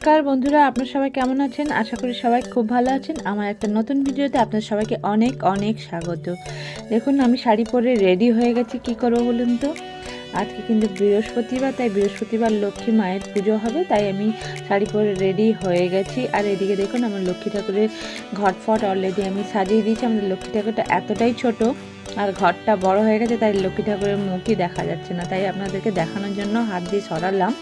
নমস্কার বন্ধুরা, আপনারা সবাই কেমন আছেন? আশা করি সবাই খুব ভালো আছেন। আমার একটা নতুন ভিডিওতে আপনাদের সবাইকে অনেক অনেক স্বাগত। দেখুন, আমি শাড়ি পরে রেডি হয়ে গেছি। কি করব বলুন তো? আজকে কিন্তু বৃহস্পতিবার, তাই বৃহস্পতিবার লক্ষ্মী মায়ের পুজো হবে, তাই আমি শাড়ি পরে রেডি হয়ে গেছি। আর এদিকে দেখুন, আমার লক্ষ্মী ঠাকুরের ঘটফট অলরেডি আমি সাজিয়ে দিয়েছি। আমাদের লক্ষ্মী ঠাকুরটা এতটাই ছোট আর ঘরটা বড় হয়ে গেছে, তাই লক্ষ্মী ঠাকুরের মুখই দেখা যাচ্ছে না। তাই আপনাদেরকে দেখানোর জন্য হাত দিয়ে সরালাম।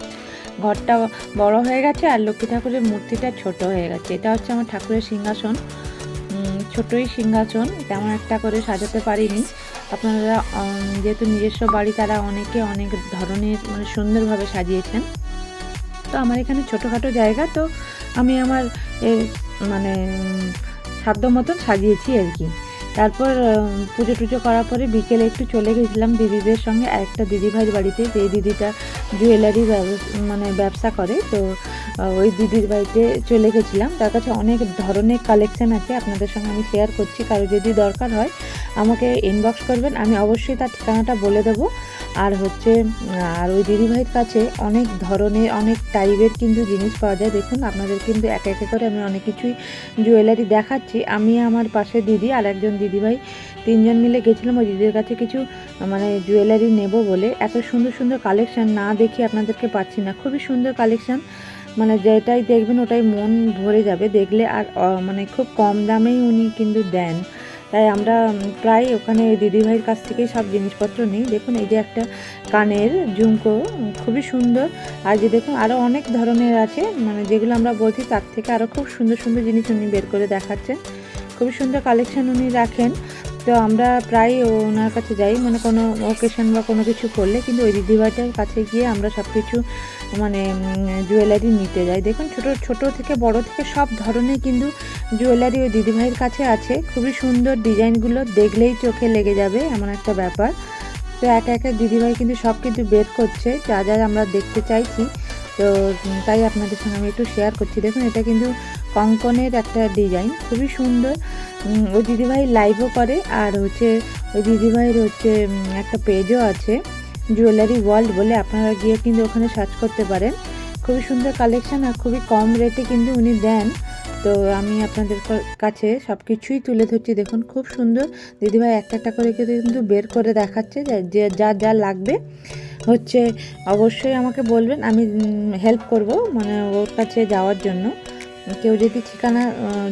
ঘরটা বড় হয়ে গেছে আর লক্ষ্মী ঠাকুরের মূর্তিটা ছোট হয়ে গেছে। এটা হচ্ছে আমার ঠাকুরের সিংহাসন, ছোটই সিংহাসন, তেমন একটা করে সাজাতে পারিনি। আপনারা যেহেতু নিজস্ব বাড়ি, তারা অনেকে অনেক ধরনের মানে সুন্দরভাবে সাজিয়েছেন। তো আমার এখানে ছোটোখাটো জায়গা, তো আমি আমার মানে সাধ্য মতন সাজিয়েছি আর কি। তারপর পুজো টুজো করার পরে বিকেলে একটু চলে গেছিলাম দিদিদের সঙ্গে আরেকটা দিদিভাইয়ের বাড়িতে। যে দিদিটা জুয়েলারি ব্যবসা করে, তো ওই দিদির বাড়িতে চলে গেছিলাম। তার কাছে অনেক ধরনের কালেকশান আছে, আপনাদের সঙ্গে আমি শেয়ার করছি। কারো যদি দরকার হয় আমাকে ইনবক্স করবেন, আমি অবশ্যই তার ঠিকানাটা বলে দেবো। আর ওই দিদিভাইয়ের কাছে অনেক ধরনের অনেক টাইপের কিন্তু জিনিস পাওয়া যায়। দেখুন, আপনাদের কিন্তু একে একে করে আমি অনেক কিছুই জুয়েলারি দেখাচ্ছি। আমি, আমার পাশে দিদি আর একজন দিদিভাই, তিনজন মিলে গেছিলাম ওই দিদির কাছে কিছু জুয়েলারি নেব বলে। এত সুন্দর সুন্দর কালেকশান না দেখি আপনাদেরকে পাচ্ছি না। খুবই সুন্দর কালেকশান, যেটাই দেখবেন ওটাই মন ভরে যাবে দেখলে। আর খুব কম দামেই উনি কিন্তু দেন, তাই আমরা প্রায় ওখানে দিদিভাইয়ের কাছ থেকেই সব জিনিসপত্র নিই। দেখুন, এই যে একটা কানের ঝুমকো, খুবই সুন্দর। আর যে দেখুন, আরও অনেক ধরনের আছে, যেগুলো আমরা বলছি তার থেকে আরও খুব সুন্দর সুন্দর জিনিস উনি বের করে দেখাচ্ছেন। খুবই সুন্দর কালেকশান উনি রাখেন। তো আমরা প্রায় ওনার কাছে যাই, কোনো ওকেশন বা কোনো কিছু করলে কিন্তু ওই দিদিভাইটার কাছে গিয়ে আমরা সব কিছু জুয়েলারি নিতে যাই। দেখুন, ছোট থেকে বড় থেকে সব ধরনের কিন্তু জুয়েলারি ওই দিদিভাইয়ের কাছে আছে। খুবই সুন্দর, ডিজাইনগুলো দেখলেই চোখে লেগে যাবে এমন একটা ব্যাপার। তো একা একা দিদিভাই কিন্তু সব কিছু বের করছে যা যা আমরা দেখতে চাইছি। তো তাই আপনাদের সঙ্গে আমি একটু শেয়ার করছি। দেখুন, এটা কিন্তু কঙ্কনের একটা ডিজাইন, খুবই সুন্দর। ওই দিদিভাই লাইভও করে, আর ওই দিদিভাইয়ের একটা পেজও আছে, জুয়েলারি ওয়ার্ল্ড বলে। আপনারা গিয়ে কিন্তু ওখানে সার্চ করতে পারেন। খুবই সুন্দর কালেকশান আর খুবই কম রেটে কিন্তু উনি দেন। তো আমি আপনাদের কাছে সব কিছুই তুলে ধরছি। দেখুন, খুব সুন্দর। দিদিভাই একটা একটা করে কিন্তু বের করে দেখাচ্ছে, যে যা লাগবে অবশ্যই আমাকে বলবেন, আমি হেল্প করব ওর কাছে যাওয়ার জন্য। কেউ যদি ঠিকানা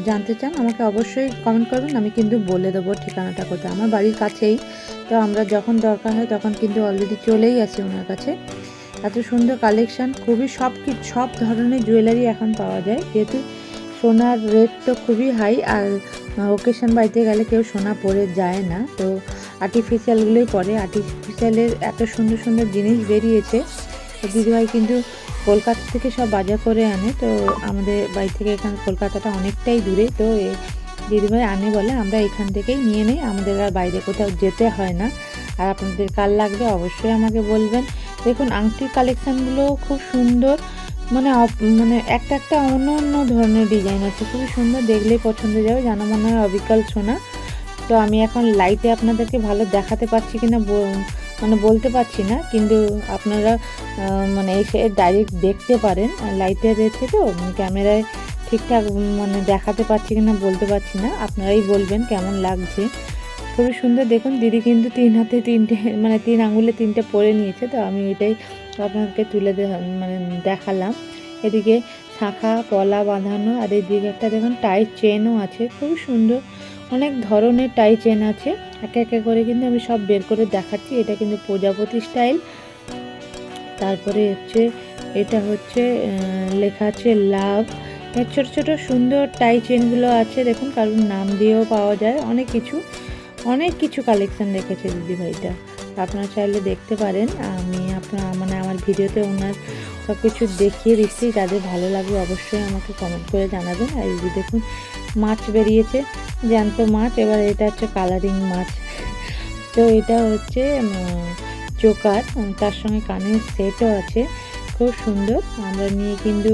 জানতে চান আমাকে অবশ্যই কমেন্ট করবেন, আমি কিন্তু বলে দেবো ঠিকানাটা কোথায়। আমার বাড়ির কাছেই, তো আমরা যখন দরকার হয় তখন কিন্তু অলরেডি চলেই আসি ওনার কাছে। এত সুন্দর কালেকশান, খুবই সব ধরনের জুয়েলারি এখন পাওয়া যায়। যেহেতু সোনার রেট তো খুবই হাই, আর ওকেশন বাড়িতে গেলে কেউ সোনা পরে যায় না, তো আর্টিফিশিয়ালগুলোই পরে। আর্টিফিশিয়ালের এত সুন্দর সুন্দর জিনিস বেরিয়েছে। দিদিভাই কিন্তু কলকাতা থেকে সব বাজার করে আনে। তো আমাদের বাড়ি থেকে এখানে কলকাতাটা অনেকটাই দূরে, তো দিদিভাই আনে বলে আমরা এখান থেকেই নিয়ে নিই, আমাদের আর বাইরে কোথাও যেতে হয় না। আর আপনাদের কার লাগবে অবশ্যই আমাকে বলবেন। দেখুন, আংটির কালেকশানগুলো খুব সুন্দর, একটা অন্য অন্য ধরনের ডিজাইন আছে, খুবই সুন্দর, দেখলেই পছন্দ যাবে, জানা মনে হয় অবিকল সোনা। তো আমি এখন লাইটে আপনাদেরকে ভালো দেখাতে পারছি কিনা বলতে পারছি না, কিন্তু আপনারা এসে ডাইরেক্ট দেখতে পারেন। লাইটে রয়েছে তো ক্যামেরায় ঠিকঠাক দেখাতে পারছি কিনা বলতে পারছি না, আপনারাই বলবেন কেমন লাগছে। খুবই সুন্দর। দেখুন, দিদি কিন্তু 3 হাতে 3টে 3 আঙুলে 3টে পরে নিয়েছে, তো আমি এটাই আপনাদেরকে তুলে দেখালাম। এদিকে শাঁখা পলা বাঁধানো, আর এদিকে একটা দেখুন টাই চেনও আছে, খুবই সুন্দর। অনেক ধরনের টাই চেন আছে, একে একে করে কিন্তু আমি সব বের করে দেখাচ্ছি। এটা কিন্তু প্রজাপতি স্টাইল। তারপরে এটা লেখা আছে লাভ। ছোট ছোট সুন্দর টাই চেনগুলো আছে, দেখুন কারোর নাম দিয়েও পাওয়া যায়। অনেক কিছু কালেকশান রেখেছে দিদিভাইটা, আপনারা চাইলে দেখতে পারেন। আমি আমার ভিডিওতে ওনার সব কিছু দেখিয়ে দিচ্ছি, যাদের ভালো লাগবে অবশ্যই আমাকে কমেন্ট করে জানাবেন। আর এই যে দেখুন, মাছ বেরিয়েছে, জ্যান্ত মাছ। এবার এটা কালারিং মাছ। তো এটা চোকার, তার সঙ্গে কানের সেটও আছে, খুব সুন্দর। আমরা নিয়ে কিন্তু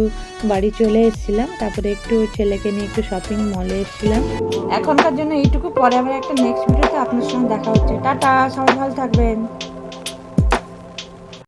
বাড়ি চলে এসেছিলাম, তারপরে একটু ছেলেকে নিয়ে একটু শপিং মলে এসেছিলাম। এখনকার জন্য এইটুকু, পরে আবার একটা নেক্সট ভিডিওতে আপনার সঙ্গে দেখা হচ্ছে। টাটা, সবাই ভালো থাকবেন।